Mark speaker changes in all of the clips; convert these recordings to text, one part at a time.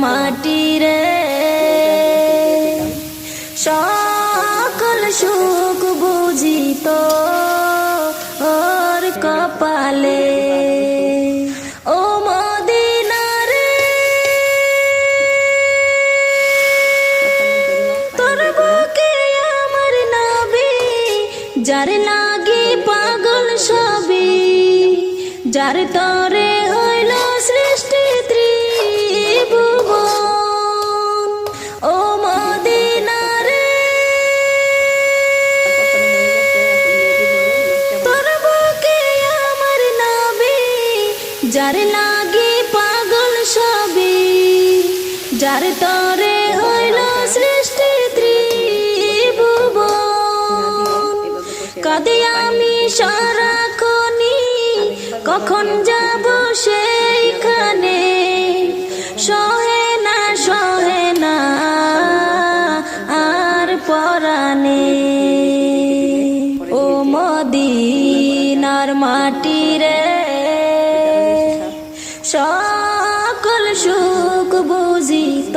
Speaker 1: মাটি রে সকল সুখ বুঝিত ওর কপালে ও মদিনা রে তোর বুকে আমার নবী যার লাগি পাগল সবই যার তরে হইল সৃষ্টি ত্রিভুবন ও মদিনা রে তোর বুকে আমার নবী যার লাগি পাগল সবই যার তরে হইল সৃষ্টি ত্রিভুবন কাঁদে আমি সারাক্ষণই কখন যাব সেইখানে সহে না আর পরাণে ও মদিনার মাটি রে সকল সুখ বুঝিত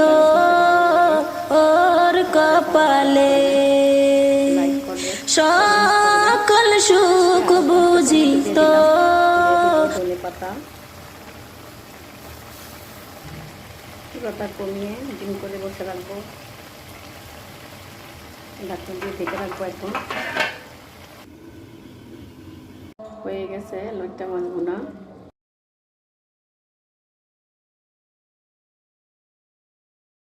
Speaker 1: ওর কপালে সকল সুখ বুঝিত
Speaker 2: পাতা কমিয়ে ডিম করে বসে রাখবো ঢাকনা দিয়ে ঢেকে রাখবো এখন হয়ে গেছে লইট্টা মাছ ভুনা।